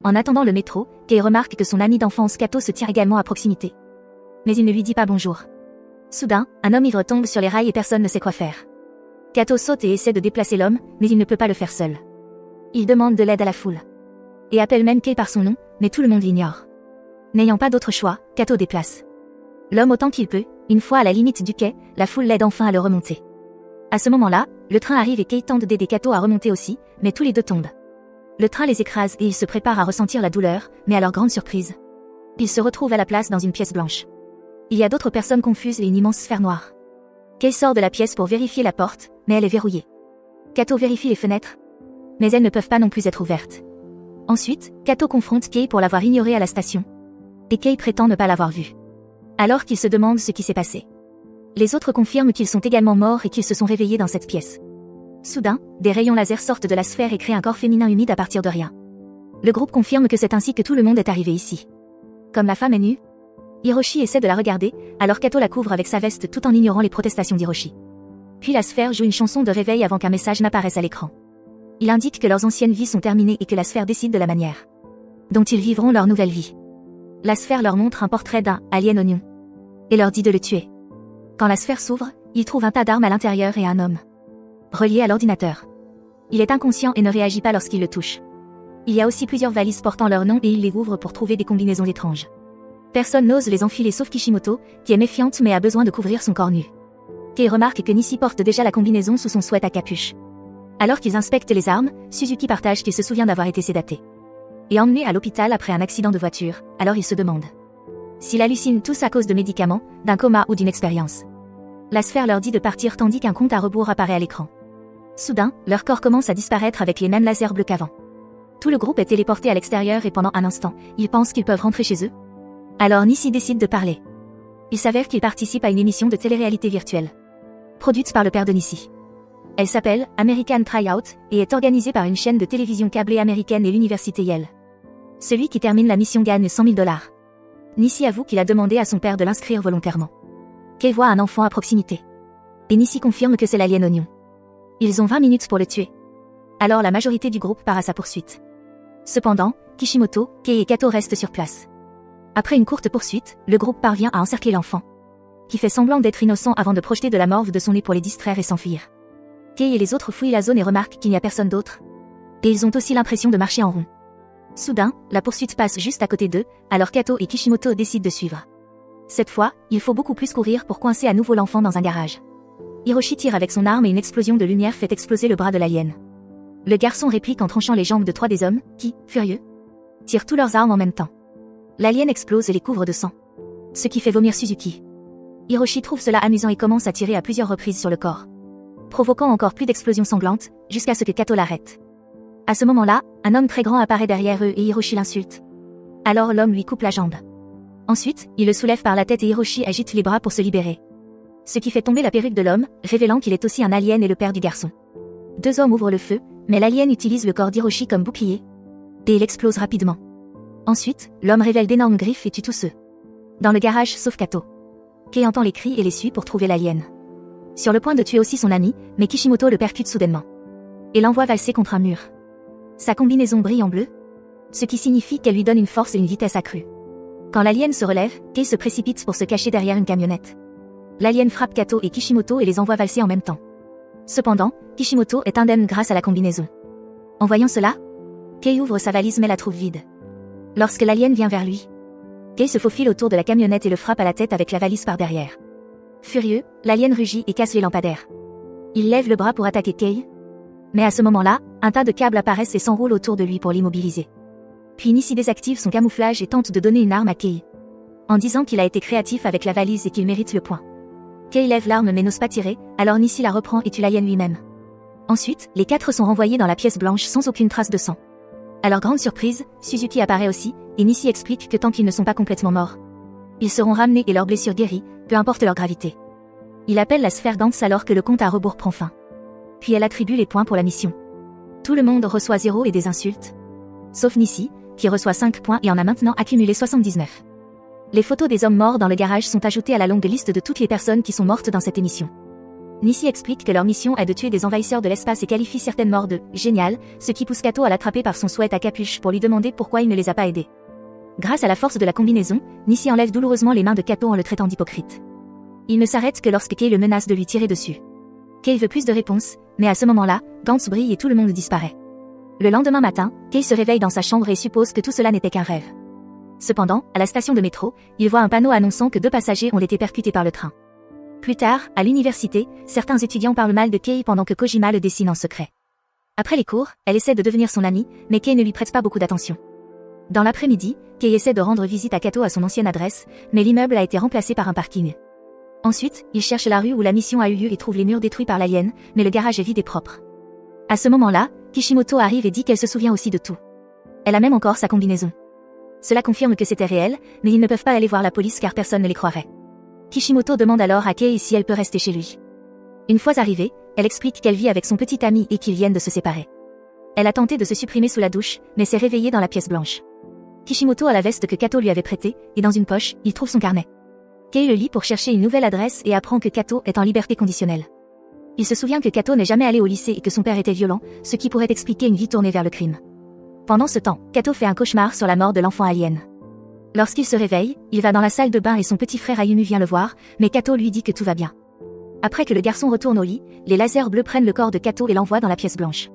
En attendant le métro, Kei remarque que son ami d'enfance Kato se tient également à proximité. Mais il ne lui dit pas bonjour. Soudain, un homme ivre tombe sur les rails et personne ne sait quoi faire. Kato saute et essaie de déplacer l'homme, mais il ne peut pas le faire seul. Il demande de l'aide à la foule. Et appelle même Kei par son nom, mais tout le monde l'ignore. N'ayant pas d'autre choix, Kato déplace l'homme autant qu'il peut. Une fois à la limite du quai, la foule l'aide enfin à le remonter. À ce moment-là, le train arrive et Kei tente d'aider Kato à remonter aussi, mais tous les deux tombent. Le train les écrase et ils se préparent à ressentir la douleur, mais à leur grande surprise, ils se retrouvent à la place dans une pièce blanche. Il y a d'autres personnes confuses et une immense sphère noire. Kei sort de la pièce pour vérifier la porte, mais elle est verrouillée. Kato vérifie les fenêtres, mais elles ne peuvent pas non plus être ouvertes. Ensuite, Kato confronte Kei pour l'avoir ignoré à la station. Et Kei prétend ne pas l'avoir vu. Alors qu'il se demande ce qui s'est passé. Les autres confirment qu'ils sont également morts et qu'ils se sont réveillés dans cette pièce. Soudain, des rayons laser sortent de la sphère et créent un corps féminin humide à partir de rien. Le groupe confirme que c'est ainsi que tout le monde est arrivé ici. Comme la femme est nue, Hiroshi essaie de la regarder, alors Kato la couvre avec sa veste tout en ignorant les protestations d'Hiroshi. Puis la sphère joue une chanson de réveil avant qu'un message n'apparaisse à l'écran. Il indique que leurs anciennes vies sont terminées et que la sphère décide de la manière dont ils vivront leur nouvelle vie. La sphère leur montre un portrait d'un alien oignon et leur dit de le tuer. Quand la sphère s'ouvre, ils trouvent un tas d'armes à l'intérieur et un homme relié à l'ordinateur. Il est inconscient et ne réagit pas lorsqu'il le touche. Il y a aussi plusieurs valises portant leur nom et il les ouvre pour trouver des combinaisons étranges. Personne n'ose les enfiler sauf Kishimoto, qui est méfiante mais a besoin de couvrir son corps nu. Kei remarque que Nissi porte déjà la combinaison sous son sweat à capuche. Alors qu'ils inspectent les armes, Suzuki partage qu'il se souvient d'avoir été sédaté et emmené à l'hôpital après un accident de voiture. Alors il se demande s'il hallucine tous à cause de médicaments, d'un coma ou d'une expérience. La sphère leur dit de partir tandis qu'un compte à rebours apparaît à l'écran. Soudain, leur corps commence à disparaître avec les mêmes lasers bleus qu'avant. Tout le groupe est téléporté à l'extérieur et pendant un instant, ils pensent qu'ils peuvent rentrer chez eux. Alors Nissi décide de parler. Il s'avère qu'il participe à une émission de télé-réalité virtuelle, produite par le père de Nissi. Elle s'appelle American Tryout et est organisée par une chaîne de télévision câblée américaine et l'université Yale. Celui qui termine la mission gagne $100 000. Nissi avoue qu'il a demandé à son père de l'inscrire volontairement. Kei voit un enfant à proximité. Et Nissi confirme que c'est l'alien oignon. Ils ont 20 minutes pour le tuer. Alors la majorité du groupe part à sa poursuite. Cependant, Kishimoto, Kei et Kato restent sur place. Après une courte poursuite, le groupe parvient à encercler l'enfant, qui fait semblant d'être innocent avant de projeter de la morve de son nez pour les distraire et s'enfuir. Kei et les autres fouillent la zone et remarquent qu'il n'y a personne d'autre. Et ils ont aussi l'impression de marcher en rond. Soudain, la poursuite passe juste à côté d'eux, alors Kato et Kishimoto décident de suivre. Cette fois, il faut beaucoup plus courir pour coincer à nouveau l'enfant dans un garage. Hiroshi tire avec son arme et une explosion de lumière fait exploser le bras de l'alien. Le garçon réplique en tranchant les jambes de 3 des hommes, qui, furieux, tirent tous leurs armes en même temps. L'alien explose et les couvre de sang, ce qui fait vomir Suzuki. Hiroshi trouve cela amusant et commence à tirer à plusieurs reprises sur le corps, provoquant encore plus d'explosions sanglantes, jusqu'à ce que Kato l'arrête. À ce moment-là, un homme très grand apparaît derrière eux et Hiroshi l'insulte. Alors l'homme lui coupe la jambe. Ensuite, il le soulève par la tête et Hiroshi agite les bras pour se libérer. Ce qui fait tomber la perruque de l'homme, révélant qu'il est aussi un alien et le père du garçon. 2 hommes ouvrent le feu, mais l'alien utilise le corps d'Hiroshi comme bouclier. Et il explose rapidement. Ensuite, l'homme révèle d'énormes griffes et tue tous ceux dans le garage sauf Kato. Kei entend les cris et les suit pour trouver l'alien. Sur le point de tuer aussi son ami, mais Kishimoto le percute soudainement et l'envoie valser contre un mur. Sa combinaison brille en bleu, ce qui signifie qu'elle lui donne une force et une vitesse accrues. Quand l'alien se relève, Kei se précipite pour se cacher derrière une camionnette. L'alien frappe Kato et Kishimoto et les envoie valser en même temps. Cependant, Kishimoto est indemne grâce à la combinaison. En voyant cela, Kei ouvre sa valise mais la trouve vide. Lorsque l'alien vient vers lui, Kei se faufile autour de la camionnette et le frappe à la tête avec la valise par derrière. Furieux, l'alien rugit et casse les lampadaires. Il lève le bras pour attaquer Kei. Mais à ce moment-là, un tas de câbles apparaissent et s'enroulent autour de lui pour l'immobiliser. Puis Nissi désactive son camouflage et tente de donner une arme à Kei, en disant qu'il a été créatif avec la valise et qu'il mérite le point. Kei lève l'arme mais n'ose pas tirer, alors Nissi la reprend et tue l'alien lui-même. Ensuite, les 4 sont renvoyés dans la pièce blanche sans aucune trace de sang. À leur grande surprise, Suzuki apparaît aussi, et Nissi explique que tant qu'ils ne sont pas complètement morts, ils seront ramenés et leurs blessures guéries, peu importe leur gravité. Il appelle la sphère Gantz alors que le compte à rebours prend fin. Puis elle attribue les points pour la mission. Tout le monde reçoit 0 et des insultes, sauf Nissi, qui reçoit 5 points et en a maintenant accumulé 79. Les photos des hommes morts dans le garage sont ajoutées à la longue liste de toutes les personnes qui sont mortes dans cette émission. Nissi explique que leur mission est de tuer des envahisseurs de l'espace et qualifie certaines morts de « géniales », ce qui pousse Kato à l'attraper par son sweat à capuche pour lui demander pourquoi il ne les a pas aidés. Grâce à la force de la combinaison, Nissi enlève douloureusement les mains de Kato en le traitant d'hypocrite. Il ne s'arrête que lorsque Kei le menace de lui tirer dessus. Kei veut plus de réponses, mais à ce moment-là, Gantz brille et tout le monde disparaît. Le lendemain matin, Kei se réveille dans sa chambre et suppose que tout cela n'était qu'un rêve. Cependant, à la station de métro, il voit un panneau annonçant que 2 passagers ont été percutés par le train. Plus tard, à l'université, certains étudiants parlent mal de Kei pendant que Kojima le dessine en secret. Après les cours, elle essaie de devenir son amie, mais Kei ne lui prête pas beaucoup d'attention. Dans l'après-midi, Kei essaie de rendre visite à Kato à son ancienne adresse, mais l'immeuble a été remplacé par un parking. Ensuite, il cherche la rue où la mission a eu lieu et trouve les murs détruits par l'alien, mais le garage est vide et propre. À ce moment-là, Kishimoto arrive et dit qu'elle se souvient aussi de tout. Elle a même encore sa combinaison. Cela confirme que c'était réel, mais ils ne peuvent pas aller voir la police car personne ne les croirait. Kishimoto demande alors à Kei si elle peut rester chez lui. Une fois arrivée, elle explique qu'elle vit avec son petit ami et qu'ils viennent de se séparer. Elle a tenté de se supprimer sous la douche, mais s'est réveillée dans la pièce blanche. Kishimoto a la veste que Kato lui avait prêtée, et dans une poche, il trouve son carnet. Kei le lit pour chercher une nouvelle adresse et apprend que Kato est en liberté conditionnelle. Il se souvient que Kato n'est jamais allé au lycée et que son père était violent, ce qui pourrait expliquer une vie tournée vers le crime. Pendant ce temps, Kato fait un cauchemar sur la mort de l'enfant alien. Lorsqu'il se réveille, il va dans la salle de bain et son petit frère Ayumu vient le voir, mais Kato lui dit que tout va bien. Après que le garçon retourne au lit, les lasers bleus prennent le corps de Kato et l'envoient dans la pièce blanche.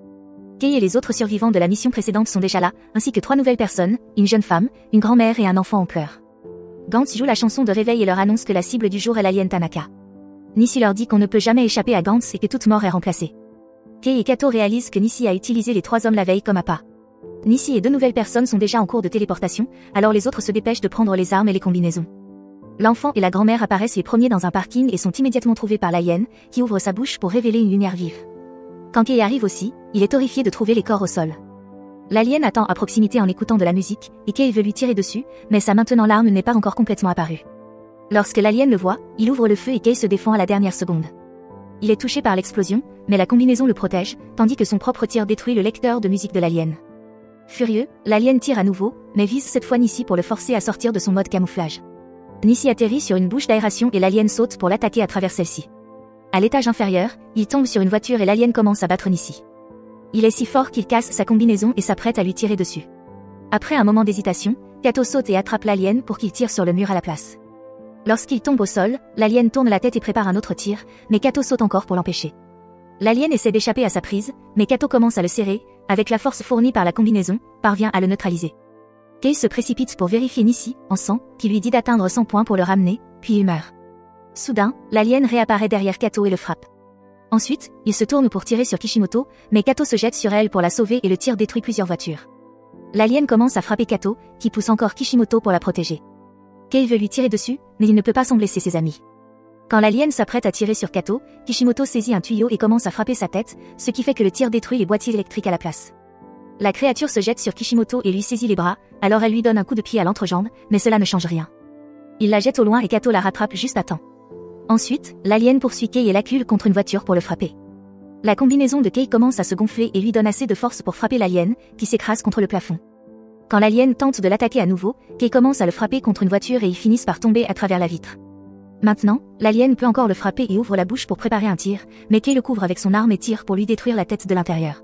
Kei et les autres survivants de la mission précédente sont déjà là, ainsi que 3 nouvelles personnes, une jeune femme, une grand-mère et un enfant en pleurs. Gantz joue la chanson de réveil et leur annonce que la cible du jour est l'alien Tanaka. Nissi leur dit qu'on ne peut jamais échapper à Gantz et que toute mort est remplacée. Kei et Kato réalisent que Nissi a utilisé les 3 hommes la veille comme appât. Nissi et 2 nouvelles personnes sont déjà en cours de téléportation, alors les autres se dépêchent de prendre les armes et les combinaisons. L'enfant et la grand-mère apparaissent les premiers dans un parking et sont immédiatement trouvés par l'alien, qui ouvre sa bouche pour révéler une lumière vive. Quand Kei arrive aussi, il est horrifié de trouver les corps au sol. L'alien attend à proximité en écoutant de la musique, et Kei veut lui tirer dessus, mais sa maintenant l'arme n'est pas encore complètement apparue. Lorsque l'alien le voit, il ouvre le feu et Kei se défend à la dernière seconde. Il est touché par l'explosion, mais la combinaison le protège, tandis que son propre tir détruit le lecteur de musique de l'alien. Furieux, l'alien tire à nouveau, mais vise cette fois Nissi pour le forcer à sortir de son mode camouflage. Nissi atterrit sur une bouche d'aération et l'alien saute pour l'attaquer à travers celle-ci. À l'étage inférieur, il tombe sur une voiture et l'alien commence à battre Nissi. Il est si fort qu'il casse sa combinaison et s'apprête à lui tirer dessus. Après un moment d'hésitation, Kato saute et attrape l'alien pour qu'il tire sur le mur à la place. Lorsqu'il tombe au sol, l'alien tourne la tête et prépare un autre tir, mais Kato saute encore pour l'empêcher. L'alien essaie d'échapper à sa prise, mais Kato commence à le serrer, avec la force fournie par la combinaison, parvient à le neutraliser. Kei se précipite pour vérifier Nissi, en sang, qui lui dit d'atteindre 100 points pour le ramener, puis il meurt. Soudain, l'alien réapparaît derrière Kato et le frappe. Ensuite, il se tourne pour tirer sur Kishimoto, mais Kato se jette sur elle pour la sauver et le tir détruit plusieurs voitures. L'alien commence à frapper Kato, qui pousse encore Kishimoto pour la protéger. Kei veut lui tirer dessus, mais il ne peut pas sans blesser ses amis. Quand l'alien s'apprête à tirer sur Kato, Kishimoto saisit un tuyau et commence à frapper sa tête, ce qui fait que le tir détruit les boîtiers électriques à la place. La créature se jette sur Kishimoto et lui saisit les bras, alors elle lui donne un coup de pied à l'entrejambe, mais cela ne change rien. Il la jette au loin et Kato la rattrape juste à temps. Ensuite, l'alien poursuit Kei et l'accule contre une voiture pour le frapper. La combinaison de Kei commence à se gonfler et lui donne assez de force pour frapper l'alien, qui s'écrase contre le plafond. Quand l'alien tente de l'attaquer à nouveau, Kei commence à le frapper contre une voiture et ils finissent par tomber à travers la vitre. Maintenant, l'alien peut encore le frapper et ouvre la bouche pour préparer un tir, mais Kei le couvre avec son arme et tire pour lui détruire la tête de l'intérieur.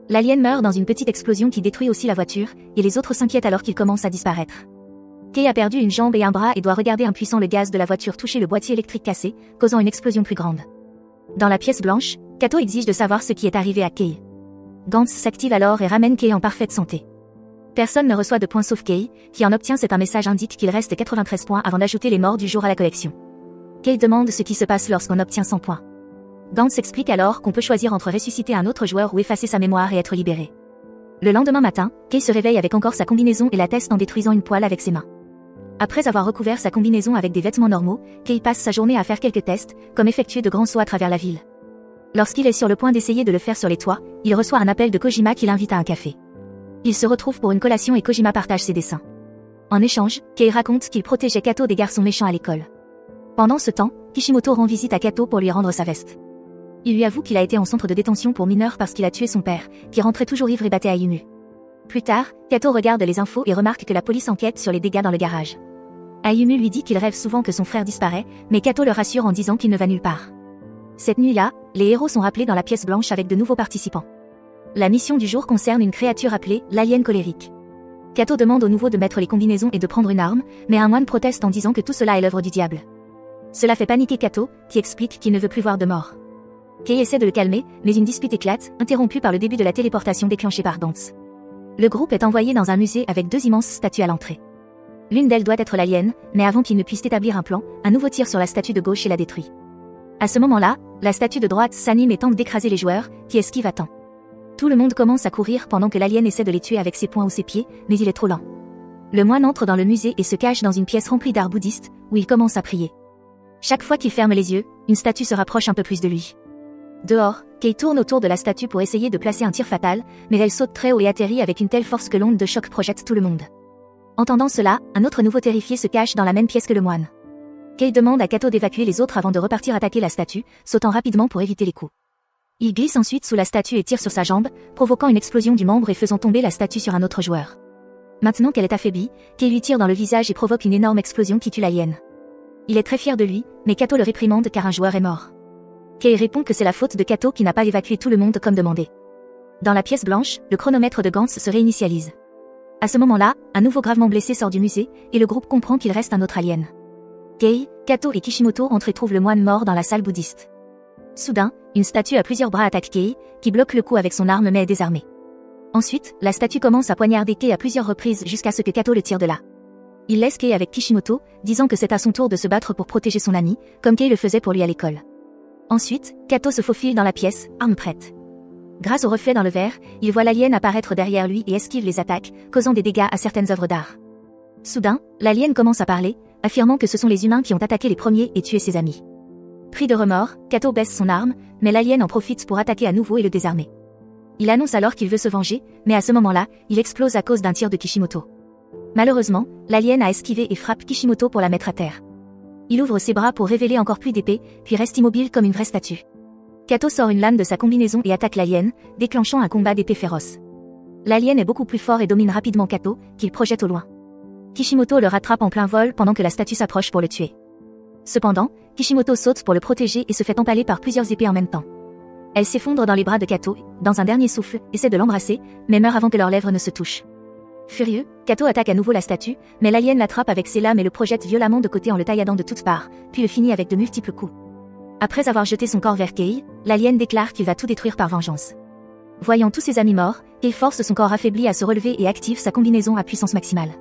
L'alien meurt dans une petite explosion qui détruit aussi la voiture, et les autres s'inquiètent alors qu'il commence à disparaître. Kei a perdu une jambe et un bras et doit regarder impuissant le gaz de la voiture toucher le boîtier électrique cassé, causant une explosion plus grande. Dans la pièce blanche, Kato exige de savoir ce qui est arrivé à Kei. Gantz s'active alors et ramène Kei en parfaite santé. Personne ne reçoit de points sauf Kei, qui en obtient. Un message indique qu'il reste 93 points avant d'ajouter les morts du jour à la collection. Kei demande ce qui se passe lorsqu'on obtient 100 points. Gantz explique alors qu'on peut choisir entre ressusciter un autre joueur ou effacer sa mémoire et être libéré. Le lendemain matin, Kei se réveille avec encore sa combinaison et la teste en détruisant une poêle avec ses mains. Après avoir recouvert sa combinaison avec des vêtements normaux, Kei passe sa journée à faire quelques tests, comme effectuer de grands sauts à travers la ville. Lorsqu'il est sur le point d'essayer de le faire sur les toits, il reçoit un appel de Kojima qui l'invite à un café. Il se retrouve pour une collation et Kojima partage ses dessins. En échange, Kei raconte qu'il protégeait Kato des garçons méchants à l'école. Pendant ce temps, Kishimoto rend visite à Kato pour lui rendre sa veste. Il lui avoue qu'il a été en centre de détention pour mineurs parce qu'il a tué son père, qui rentrait toujours ivre et battait Ayumu. Plus tard, Kato regarde les infos et remarque que la police enquête sur les dégâts dans le garage. Ayumu lui dit qu'il rêve souvent que son frère disparaît, mais Kato le rassure en disant qu'il ne va nulle part. Cette nuit-là, les héros sont rappelés dans la pièce blanche avec de nouveaux participants. La mission du jour concerne une créature appelée l'alien colérique. Kato demande aux nouveaux de mettre les combinaisons et de prendre une arme, mais un moine proteste en disant que tout cela est l'œuvre du diable. Cela fait paniquer Kato, qui explique qu'il ne veut plus voir de mort. Kei essaie de le calmer, mais une dispute éclate, interrompue par le début de la téléportation déclenchée par Gantz. Le groupe est envoyé dans un musée avec deux immenses statues à l'entrée. L'une d'elles doit être l'alien, mais avant qu'il ne puisse établir un plan, un nouveau tir sur la statue de gauche et la détruit. À ce moment-là, la statue de droite s'anime et tente d'écraser les joueurs, qui esquivent à temps. Tout le monde commence à courir pendant que l'alien essaie de les tuer avec ses poings ou ses pieds, mais il est trop lent. Le moine entre dans le musée et se cache dans une pièce remplie d'art bouddhistes, où il commence à prier. Chaque fois qu'il ferme les yeux, une statue se rapproche un peu plus de lui. Dehors, Kei tourne autour de la statue pour essayer de placer un tir fatal, mais elle saute très haut et atterrit avec une telle force que l'onde de choc projette tout le monde. Entendant cela, un autre nouveau terrifié se cache dans la même pièce que le moine. Kei demande à Kato d'évacuer les autres avant de repartir attaquer la statue, sautant rapidement pour éviter les coups. Il glisse ensuite sous la statue et tire sur sa jambe, provoquant une explosion du membre et faisant tomber la statue sur un autre joueur. Maintenant qu'elle est affaiblie, Kei lui tire dans le visage et provoque une énorme explosion qui tue l'alien. Il est très fier de lui, mais Kato le réprimande car un joueur est mort. Kei répond que c'est la faute de Kato qui n'a pas évacué tout le monde comme demandé. Dans la pièce blanche, le chronomètre de Gantz se réinitialise. À ce moment-là, un nouveau gravement blessé sort du musée, et le groupe comprend qu'il reste un autre alien. Kei, Kato et Kishimoto entrent et trouvent le moine mort dans la salle bouddhiste. Soudain, une statue à plusieurs bras attaque Kei, qui bloque le coup avec son arme mais est désarmée. Ensuite, la statue commence à poignarder Kei à plusieurs reprises jusqu'à ce que Kato le tire de là. Il laisse Kei avec Kishimoto, disant que c'est à son tour de se battre pour protéger son ami, comme Kei le faisait pour lui à l'école. Ensuite, Kato se faufile dans la pièce, arme prête. Grâce au reflet dans le verre, il voit l'alien apparaître derrière lui et esquive les attaques, causant des dégâts à certaines œuvres d'art. Soudain, l'alien commence à parler, affirmant que ce sont les humains qui ont attaqué les premiers et tué ses amis. Pris de remords, Kato baisse son arme, mais l'alien en profite pour attaquer à nouveau et le désarmer. Il annonce alors qu'il veut se venger, mais à ce moment-là, il explose à cause d'un tir de Kishimoto. Malheureusement, l'alien a esquivé et frappe Kishimoto pour la mettre à terre. Il ouvre ses bras pour révéler encore plus d'épées, puis reste immobile comme une vraie statue. Kato sort une lame de sa combinaison et attaque l'alien, déclenchant un combat d'épées féroce. L'alien est beaucoup plus fort et domine rapidement Kato, qu'il projette au loin. Kishimoto le rattrape en plein vol pendant que la statue s'approche pour le tuer. Cependant, Kishimoto saute pour le protéger et se fait empaler par plusieurs épées en même temps. Elle s'effondre dans les bras de Kato, dans un dernier souffle, essaie de l'embrasser, mais meurt avant que leurs lèvres ne se touchent. Furieux, Kato attaque à nouveau la statue, mais l'alien l'attrape avec ses lames et le projette violemment de côté en le tailladant de toutes parts, puis le finit avec de multiples coups. Après avoir jeté son corps vers Kei, l'alien déclare qu'il va tout détruire par vengeance. Voyant tous ses amis morts, Kei force son corps affaibli à se relever et active sa combinaison à puissance maximale.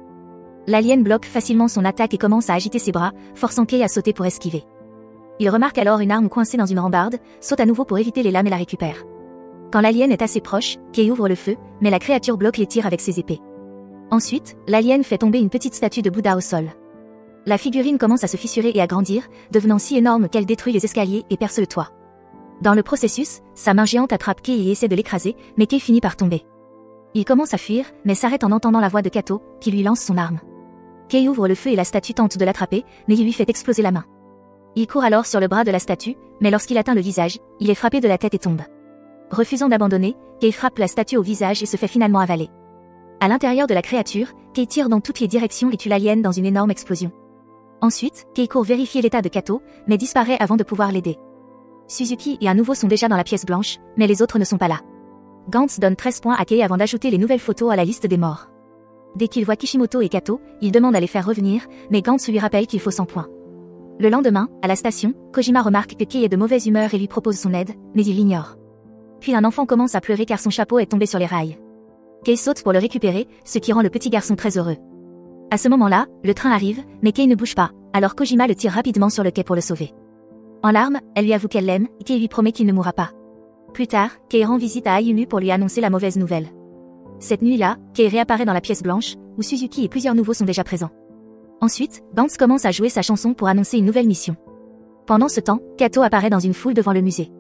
L'alien bloque facilement son attaque et commence à agiter ses bras, forçant Kei à sauter pour esquiver. Il remarque alors une arme coincée dans une rambarde, saute à nouveau pour éviter les lames et la récupère. Quand l'alien est assez proche, Kei ouvre le feu, mais la créature bloque les tirs avec ses épées. Ensuite, l'alien fait tomber une petite statue de Bouddha au sol. La figurine commence à se fissurer et à grandir, devenant si énorme qu'elle détruit les escaliers et perce le toit. Dans le processus, sa main géante attrape Kei et essaie de l'écraser, mais Kei finit par tomber. Il commence à fuir, mais s'arrête en entendant la voix de Kato, qui lui lance son arme. Kei ouvre le feu et la statue tente de l'attraper, mais il lui fait exploser la main. Il court alors sur le bras de la statue, mais lorsqu'il atteint le visage, il est frappé de la tête et tombe. Refusant d'abandonner, Kei frappe la statue au visage et se fait finalement avaler. À l'intérieur de la créature, Kei tire dans toutes les directions et tue l'alien dans une énorme explosion. Ensuite, Kei court vérifier l'état de Kato, mais disparaît avant de pouvoir l'aider. Suzuki et un nouveau sont déjà dans la pièce blanche, mais les autres ne sont pas là. Gantz donne 13 points à Kei avant d'ajouter les nouvelles photos à la liste des morts. Dès qu'il voit Kishimoto et Kato, il demande à les faire revenir, mais Gantz lui rappelle qu'il faut 100 points. Le lendemain, à la station, Kojima remarque que Kei est de mauvaise humeur et lui propose son aide, mais il l'ignore. Puis un enfant commence à pleurer car son chapeau est tombé sur les rails. Kei saute pour le récupérer, ce qui rend le petit garçon très heureux. À ce moment-là, le train arrive, mais Kei ne bouge pas, alors Kojima le tire rapidement sur le quai pour le sauver. En larmes, elle lui avoue qu'elle l'aime, et Kei lui promet qu'il ne mourra pas. Plus tard, Kei rend visite à Ayumu pour lui annoncer la mauvaise nouvelle. Cette nuit-là, Kei réapparaît dans la pièce blanche, où Suzuki et plusieurs nouveaux sont déjà présents. Ensuite, Gantz commence à jouer sa chanson pour annoncer une nouvelle mission. Pendant ce temps, Kato apparaît dans une foule devant le musée.